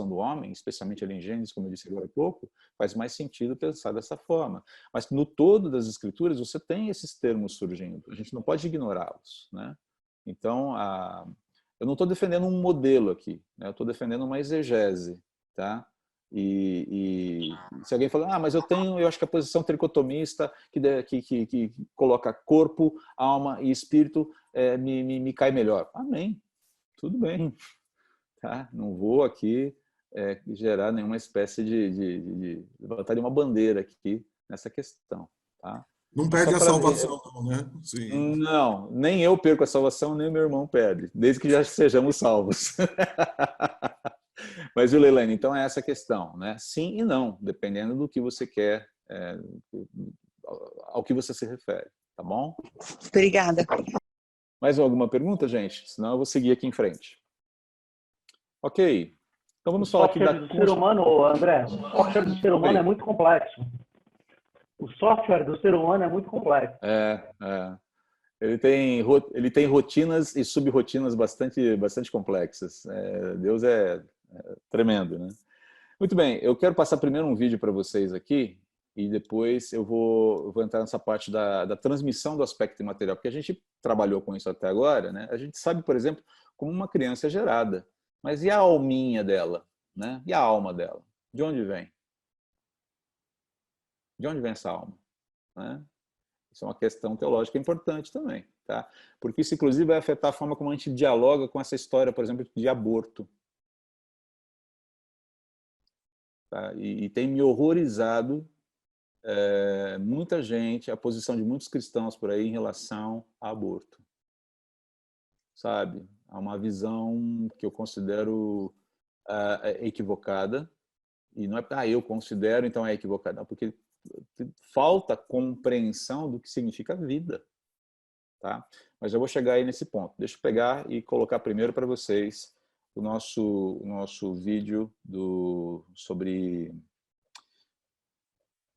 do homem, especialmente ali em Gênesis, como eu disse agora há pouco, faz mais sentido pensar dessa forma. Mas no todo das escrituras você tem esses termos surgindo, a gente não pode ignorá-los, né? Então, eu não estou defendendo um modelo aqui, né? Eu estou defendendo uma exegese, tá? E se alguém falar, mas eu acho que a posição tricotomista que coloca corpo, alma e espírito me cai melhor. Amém, tudo bem, tá? Não vou aqui gerar nenhuma espécie de levantar uma bandeira aqui nessa questão, tá? Não perde a salvação, não, né? Sim. Não, nem eu perco a salvação, nem meu irmão perde, desde que já sejamos salvos. Mas, Leilane, então é essa questão, né? Sim e não, dependendo do que você quer, ao que você se refere, tá bom? Obrigada. Mais alguma pergunta, gente? Senão eu vou seguir aqui em frente. Ok. Então vamos falar aqui do ser humano, André, o software do ser humano é muito complexo. O software do ser humano é muito complexo. Ele tem rotinas e sub-rotinas bastante complexas. Deus é tremendo, né? Muito bem, eu quero passar primeiro um vídeo para vocês aqui e depois eu vou entrar nessa parte da transmissão do aspecto imaterial, porque a gente trabalhou com isso até agora, né? A gente sabe, por exemplo, como uma criança é gerada, mas e a alminha dela, né? E a alma dela? De onde vem? De onde vem essa alma, né? Isso é uma questão teológica importante também, tá? Porque isso, inclusive, vai afetar a forma como a gente dialoga com essa história, por exemplo, de aborto. Tá? E tem me horrorizado muita gente, a posição de muitos cristãos por aí em relação a aborto. Sabe? Há uma visão que eu considero equivocada, e não é eu considero, então é equivocada, não, porque falta compreensão do que significa vida, tá? Mas eu vou chegar aí nesse ponto. Deixa eu pegar e colocar primeiro para vocês o nosso vídeo sobre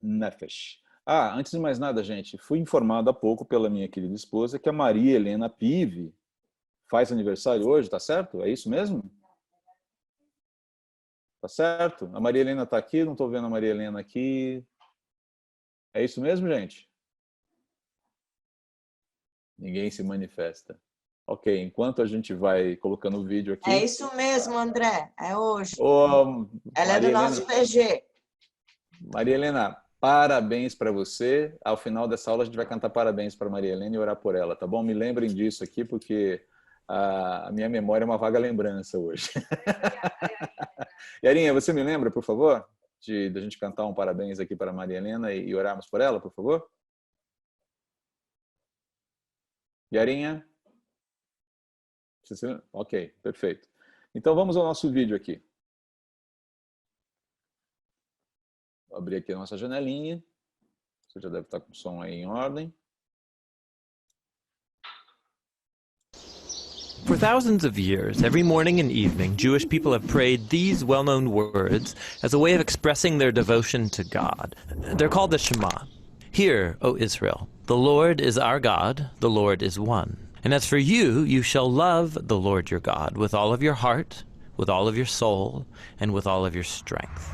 Nefesh. Antes de mais nada, gente, fui informado há pouco pela minha querida esposa que a Maria Helena Pive faz aniversário hoje, tá certo? É isso mesmo? Tá certo? A Maria Helena tá aqui, não estou vendo a Maria Helena aqui. É isso mesmo, gente? Ninguém se manifesta. Ok, enquanto a gente vai colocando o vídeo aqui... É isso mesmo, André, é hoje. Ô, Ela é do nosso PG. Maria Helena, parabéns para você. Ao final dessa aula a gente vai cantar parabéns para Maria Helena e orar por ela, tá bom? Me lembrem disso aqui, porque a minha memória é uma vaga lembrança hoje. Yarinha, você me lembra, por favor, de a gente cantar um parabéns aqui para Maria Helena e orarmos por ela, por favor? Yarinha? Ok, perfeito. Então vamos ao nosso vídeo aqui. Vou abrir aqui a nossa janelinha. Você já deve estar com o som aí em ordem. For thousands of years, every morning and evening, Jewish people have prayed these well-known words as a way of expressing their devotion to God. They're called the Shema. Hear, O Israel, the Lord is our God, the Lord is one. And as for you, you shall love the Lord your God with all of your heart, with all of your soul, and with all of your strength.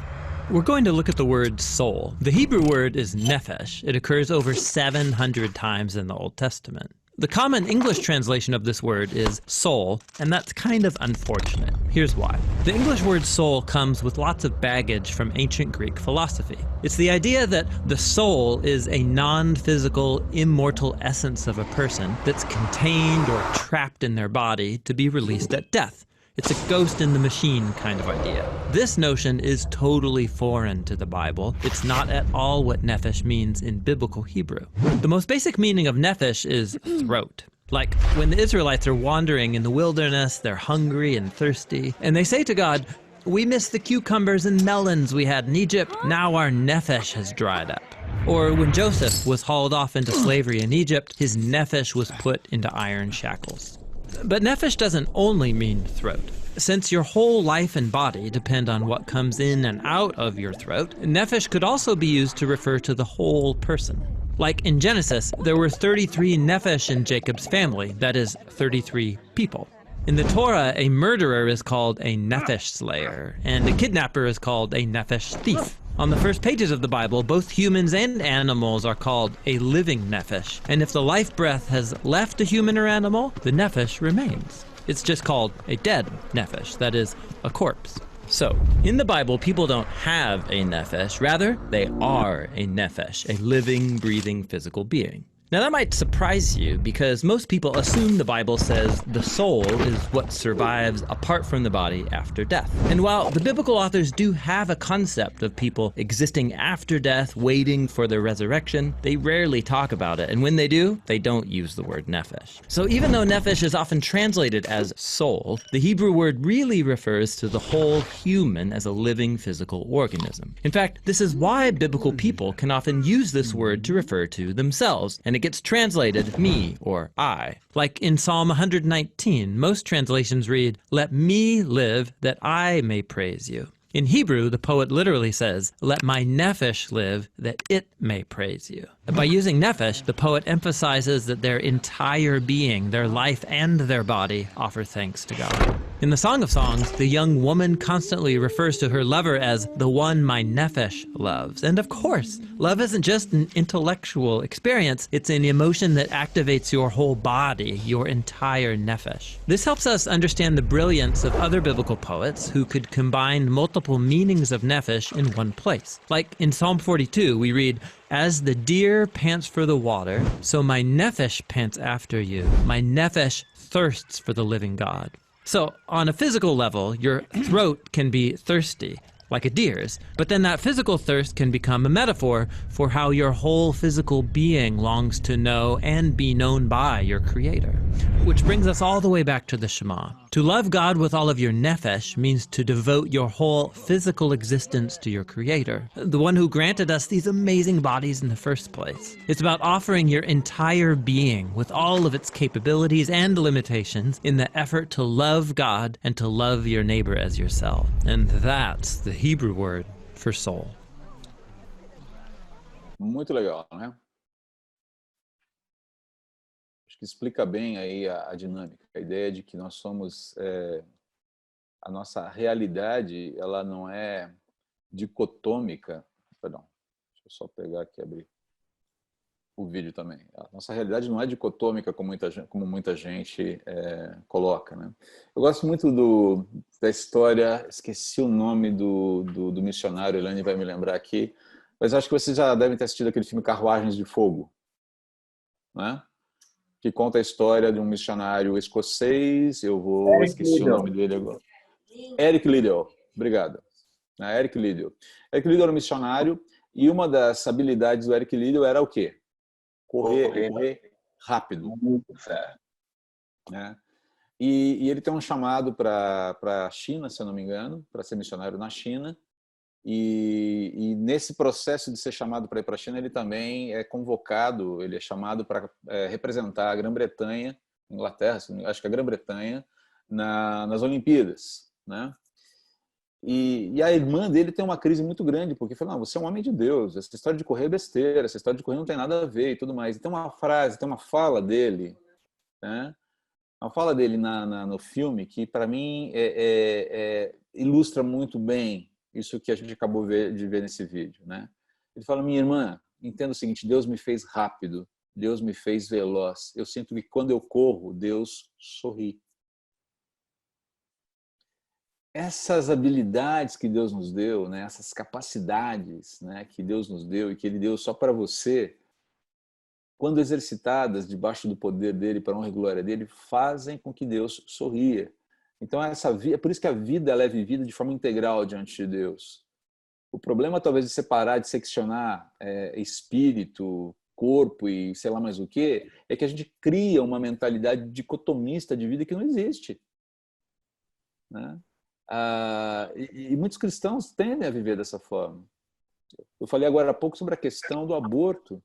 We're going to look at the word soul. The Hebrew word is nephesh. It occurs over 700 times in the Old Testament. The common English translation of this word is soul, and that's kind of unfortunate. Here's why. The English word soul comes with lots of baggage from ancient Greek philosophy. It's the idea that the soul is a non-physical, immortal essence of a person that's contained or trapped in their body to be released at death. It's a ghost in the machine kind of idea. This notion is totally foreign to the Bible. It's not at all what nephesh means in biblical Hebrew. The most basic meaning of nephesh is throat. Like when the Israelites are wandering in the wilderness, they're hungry and thirsty, and they say to God, "We miss the cucumbers and melons we had in Egypt. Now our nephesh has dried up." Or when Joseph was hauled off into slavery in Egypt, his nephesh was put into iron shackles. But nephesh doesn't only mean throat. Since your whole life and body depend on what comes in and out of your throat, nephesh could also be used to refer to the whole person. Like in Genesis, there were 33 nephesh in Jacob's family, that is, 33 people. In the Torah, a murderer is called a nephesh slayer, and a kidnapper is called a nephesh thief. On the first pages of the Bible, both humans and animals are called a living nephesh, and if the life breath has left a human or animal, the nephesh remains. It's just called a dead nephesh, that is, a corpse. So, in the Bible, people don't have a nephesh, rather, they are a nephesh, a living, breathing, physical being. Now that might surprise you because most people assume the Bible says the soul is what survives apart from the body after death. And while the biblical authors do have a concept of people existing after death, waiting for their resurrection, they rarely talk about it. And when they do, they don't use the word nephesh. So even though nephesh is often translated as soul, the Hebrew word really refers to the whole human as a living physical organism. In fact, this is why biblical people can often use this word to refer to themselves, and it gets translated me or I. Like in Psalm 119, most translations read, "Let me live that I may praise you." In Hebrew, the poet literally says, "Let my nephesh live that it may praise you." By using nephesh, the poet emphasizes that their entire being, their life and their body, offer thanks to God. In the Song of Songs, the young woman constantly refers to her lover as the one my nephesh loves. And of course, love isn't just an intellectual experience, it's an emotion that activates your whole body, your entire nephesh. This helps us understand the brilliance of other biblical poets who could combine multiple meanings of nephesh in one place. Like in Psalm 42, we read, "As the deer pants for the water, so my nephesh pants after you. My nephesh thirsts for the living God." So, on a physical level, your throat can be thirsty, like a deer's, but then that physical thirst can become a metaphor for how your whole physical being longs to know and be known by your Creator. Which brings us all the way back to the Shema. To love God with all of your nephesh means to devote your whole physical existence to your Creator, the one who granted us these amazing bodies in the first place. It's about offering your entire being with all of its capabilities and limitations in the effort to love God and to love your neighbor as yourself. And that's the Hebrew word for soul. Muito legal, né? Acho que explica bem aí a dinâmica, a ideia de que nós somos, a nossa realidade, ela não é dicotômica. Perdão, deixa eu só pegar aqui e abrir. o vídeo também. A nossa realidade não é dicotômica como muita gente coloca, né? Eu gosto muito da história, esqueci o nome do missionário, Elane vai me lembrar aqui, mas acho que vocês já devem ter assistido aquele filme Carruagens de Fogo, né? Que conta a história de um missionário escocês, esqueci o nome dele agora. Eric Liddell, obrigado. Eric Liddell. Eric Liddell era um missionário e uma das habilidades do Eric Liddell era o quê? Correr rápido. Né? E ele tem um chamado para a China, se eu não me engano, para ser missionário na China. E nesse processo de ser chamado para ir para a China, ele também é convocado, ele é chamado para representar a Grã-Bretanha, Inglaterra, acho que a Grã-Bretanha, nas Olimpíadas, né? E a irmã dele tem uma crise muito grande, porque fala, não, você é um homem de Deus, essa história de correr é besteira, essa história de correr não tem nada a ver e tudo mais. E tem uma frase, tem uma fala dele, né? Uma fala dele no filme que, para mim, ilustra muito bem isso que a gente acabou de ver nesse vídeo, né? Ele fala, minha irmã, entenda o seguinte, Deus me fez rápido, Deus me fez veloz. Eu sinto que quando eu corro, Deus sorri. Essas habilidades que Deus nos deu, né? Essas capacidades, né? Que Deus nos deu e que Ele deu só para você, quando exercitadas debaixo do poder dele, para a honra e glória dele, fazem com que Deus sorria. Então, é por isso que a vida ela é vivida de forma integral diante de Deus. O problema, talvez, de separar, de seccionar espírito, corpo e sei lá mais o quê, é que a gente cria uma mentalidade dicotomista de vida que não existe. Né? E muitos cristãos tendem a viver dessa forma. Eu falei agora há pouco sobre a questão do aborto.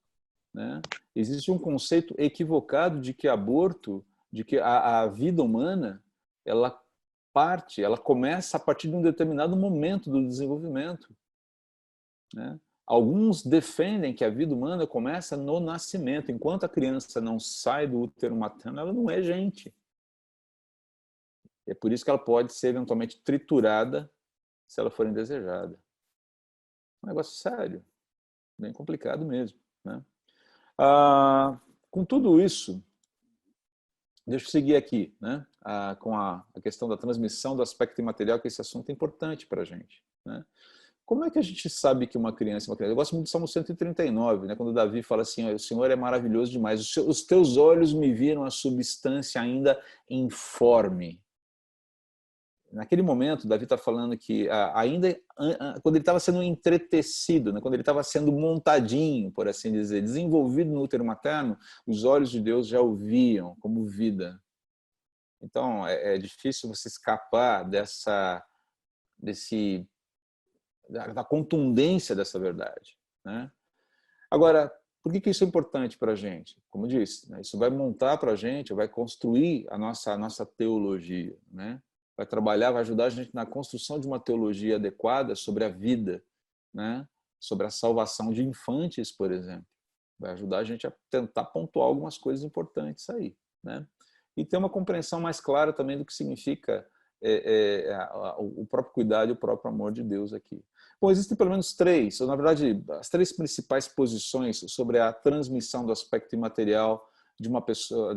Né? Existe um conceito equivocado de que aborto, de que a vida humana, ela começa a partir de um determinado momento do desenvolvimento. Né? Alguns defendem que a vida humana começa no nascimento. Enquanto a criança não sai do útero materno, ela não é gente. É por isso que ela pode ser eventualmente triturada se ela for indesejada. É um negócio sério, bem complicado mesmo. Né? Com tudo isso, deixa eu seguir aqui, né? Com a questão da transmissão do aspecto imaterial, que esse assunto é importante para a gente. Né? Como é que a gente sabe que uma criança é uma criança? Eu gosto muito do Salmo 139, né? Quando Davi fala assim, o Senhor é maravilhoso demais, os teus olhos me viram a substância ainda informe. Naquele momento, Davi está falando que ainda quando ele estava sendo entretecido, né, quando ele estava sendo montadinho, por assim dizer, desenvolvido no útero materno, os olhos de Deus já o viam como vida. Então, é difícil você escapar da contundência dessa verdade. Né? Agora, por que isso é importante para a gente? Como eu disse, né, isso vai montar para a gente, vai construir a nossa teologia, né? Vai trabalhar, vai ajudar a gente na construção de uma teologia adequada sobre a vida, né? Sobre a salvação de infantes, por exemplo. Vai ajudar a gente a tentar pontuar algumas coisas importantes aí. Né? E ter uma compreensão mais clara também do que significa o próprio cuidado e o próprio amor de Deus aqui. Bom, existem pelo menos três, ou, na verdade, as três principais posições sobre a transmissão do aspecto imaterial de uma pessoa,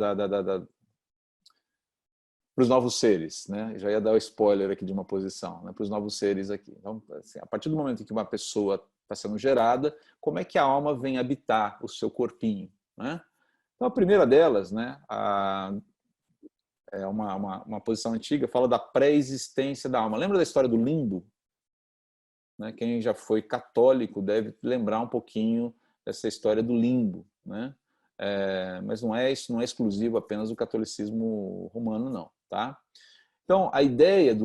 para os novos seres, né? Já ia dar o spoiler aqui de uma posição, né? Para os novos seres aqui. Então, assim, a partir do momento em que uma pessoa está sendo gerada, como é que a alma vem habitar o seu corpinho? Né? Então, a primeira delas, né, é uma posição antiga, fala da pré-existência da alma. Lembra da história do limbo? Né? Quem já foi católico deve lembrar um pouquinho dessa história do limbo, né? Mas isso não é exclusivo apenas do catolicismo romano, não. Tá? Então, a ideia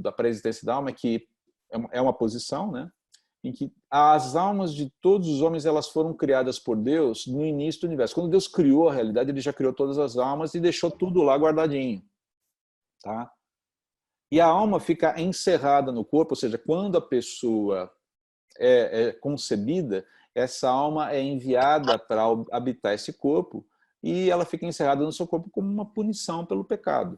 da pré-existência da alma é que é uma posição, né, em que as almas de todos os homens elas foram criadas por Deus no início do universo. Quando Deus criou a realidade, Ele já criou todas as almas e deixou tudo lá guardadinho. Tá? E a alma fica encerrada no corpo, ou seja, quando a pessoa é concebida, essa alma é enviada para habitar esse corpo e ela fica encerrada no seu corpo como uma punição pelo pecado.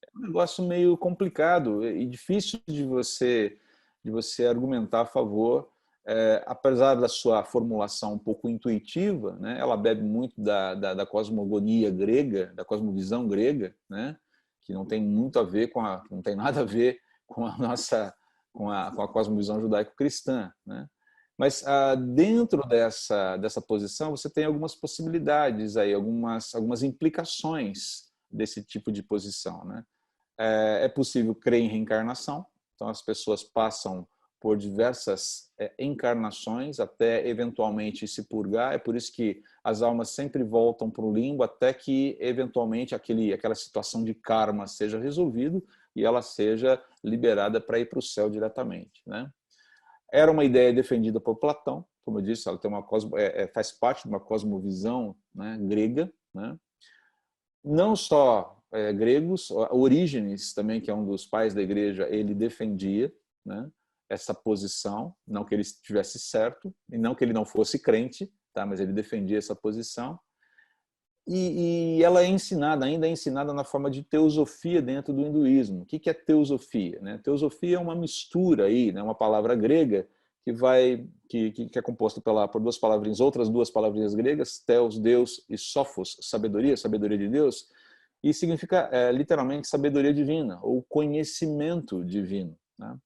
É um negócio meio complicado e difícil de você argumentar a favor apesar da sua formulação um pouco intuitiva, né, ela bebe muito da cosmogonia grega, da cosmovisão grega, né, que não tem muito a ver não tem nada a ver com a nossa, com a cosmovisão judaico-cristã, né? Mas dentro dessa posição você tem algumas possibilidades aí, algumas implicações desse tipo de posição, né? É possível crer em reencarnação, então as pessoas passam por diversas encarnações até eventualmente se purgar. É por isso que as almas sempre voltam para o limbo até que eventualmente aquela situação de karma seja resolvida e ela seja liberada para ir para o céu diretamente, né? Era uma ideia defendida por Platão, como eu disse, ela tem faz parte de uma cosmovisão, né, grega, né? Não só gregos, Orígenes também, que é um dos pais da igreja, ele defendia, né, essa posição, não que ele estivesse certo, e não que ele não fosse crente, tá, mas ele defendia essa posição. E ela ainda é ensinada na forma de teosofia dentro do hinduísmo. O que é teosofia, né? Teosofia é uma mistura aí, né, uma palavra grega que é composta por duas palavrinhas, outras duas palavrinhas gregas, theos, Deus, e sophos, sabedoria de Deus, e significa literalmente sabedoria divina ou conhecimento divino, né?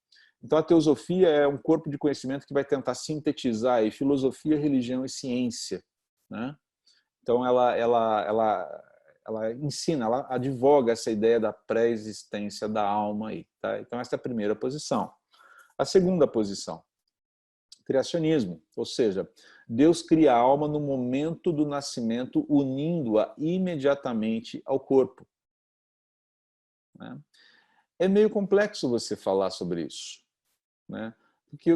Então a teosofia é um corpo de conhecimento que vai tentar sintetizar aí filosofia, religião e ciência, né? Então ela ensina, ela advoga essa ideia da pré-existência da alma aí, tá? Então essa é a primeira posição. A segunda posição, criacionismo, ou seja, Deus cria a alma no momento do nascimento, unindo-a imediatamente ao corpo, né? É meio complexo você falar sobre isso, né? Porque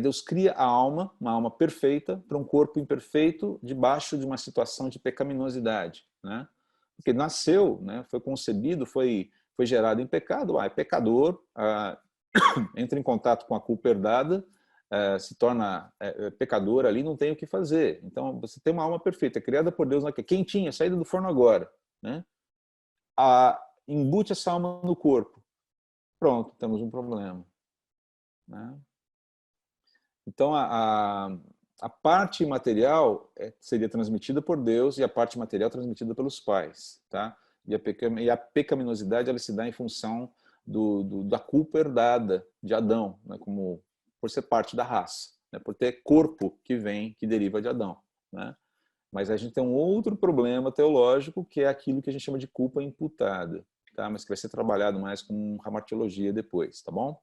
Deus cria a alma, uma alma perfeita, para um corpo imperfeito, debaixo de uma situação de pecaminosidade, né? Porque nasceu, né, foi concebido, foi gerado em pecado, é pecador, entra em contato com a culpa herdada, se torna pecador ali, não tem o que fazer. Então, você tem uma alma perfeita, criada por Deus, quentinha, saída do forno agora, né? Embute essa alma no corpo. Pronto, temos um problema, né? Então, a parte material seria transmitida por Deus e a parte material transmitida pelos pais, tá? E a pecaminosidade ela se dá em função da culpa herdada de Adão, né? Por ser parte da raça, né? Por ter corpo que deriva de Adão, né? Mas a gente tem um outro problema teológico, que é aquilo que a gente chama de culpa imputada, tá? Mas que vai ser trabalhado mais com hamartiologia depois, tá bom?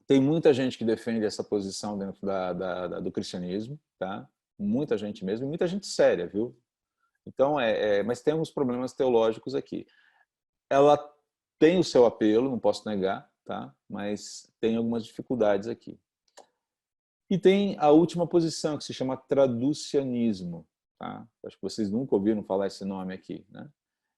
Tem muita gente que defende essa posição dentro do cristianismo, tá? Muita gente mesmo, e muita gente séria, viu? Então, mas tem alguns problemas teológicos aqui. Ela tem o seu apelo, não posso negar, tá? Mas tem algumas dificuldades aqui. E tem a última posição, que se chama traducianismo, tá? Acho que vocês nunca ouviram falar esse nome aqui, né?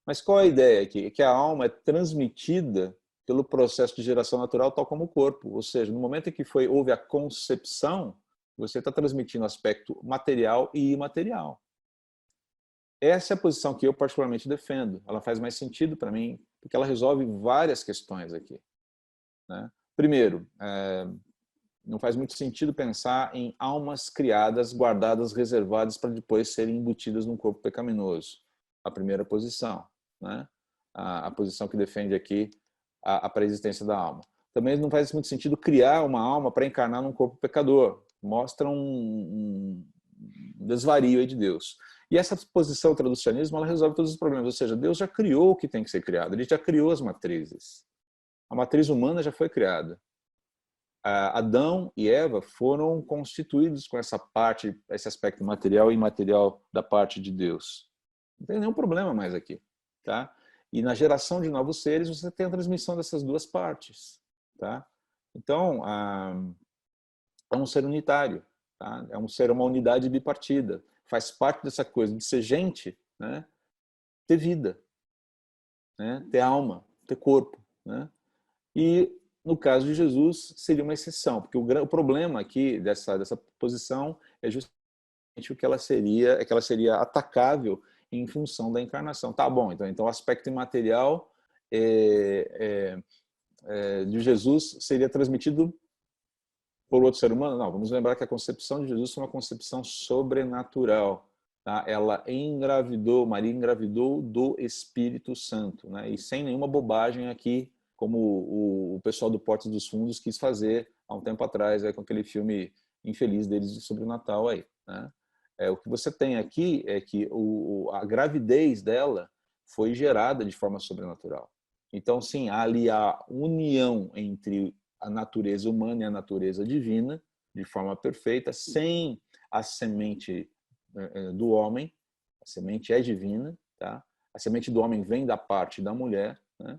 Mas qual é a ideia aqui? É que a alma é transmitida pelo processo de geração natural, tal como o corpo. Ou seja, no momento em que houve a concepção, você está transmitindo aspecto material e imaterial. Essa é a posição que eu particularmente defendo. Ela faz mais sentido para mim, porque ela resolve várias questões aqui, né? Primeiro, não faz muito sentido pensar em almas criadas, guardadas, reservadas para depois serem embutidas num corpo pecaminoso. A primeira posição, né? A posição que defende aqui a pré-existência da alma. Também não faz muito sentido criar uma alma para encarnar num corpo pecador. Mostra um desvario aí de Deus. E essa posição do traducionismo, ela resolve todos os problemas. Ou seja, Deus já criou o que tem que ser criado. Ele já criou as matrizes. A matriz humana já foi criada. Adão e Eva foram constituídos com essa parte, esse aspecto material e imaterial da parte de Deus. Não tem nenhum problema mais aqui, tá? E na geração de novos seres, você tem a transmissão dessas duas partes, tá? Então, é um ser unitário, tá? É um ser, uma unidade bipartida. Faz parte dessa coisa de ser gente, né? Ter vida, né? Ter alma, ter corpo, né? E no caso de Jesus, seria uma exceção, porque o problema aqui dessa posição é justamente o que ela seria atacável em função da encarnação. Tá bom, então o aspecto imaterial de Jesus seria transmitido por outro ser humano? Não, vamos lembrar que a concepção de Jesus foi uma concepção sobrenatural. Tá? Maria engravidou do Espírito Santo, né? E sem nenhuma bobagem aqui, como o pessoal do Porta dos Fundos quis fazer há um tempo atrás, com aquele filme infeliz deles sobre o Natal aí, né? O que você tem aqui é que a gravidez dela foi gerada de forma sobrenatural. Então, sim, há ali a união entre a natureza humana e a natureza divina, de forma perfeita, sem a semente do homem. A semente é divina, tá? A semente do homem vem da parte da mulher, né?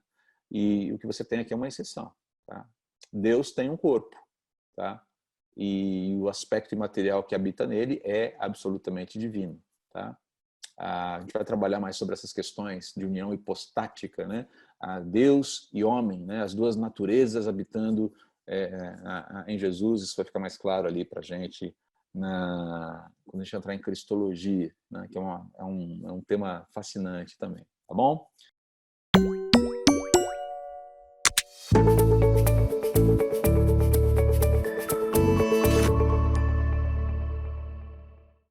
E o que você tem aqui é uma exceção, tá? Deus tem um corpo, tá? E o aspecto imaterial que habita nele é absolutamente divino, tá? A gente vai trabalhar mais sobre essas questões de união hipostática, né? Deus e homem, né? As duas naturezas habitando em Jesus. Isso vai ficar mais claro ali para a gente quando a gente entrar em Cristologia, né? Que é um tema fascinante também, tá bom?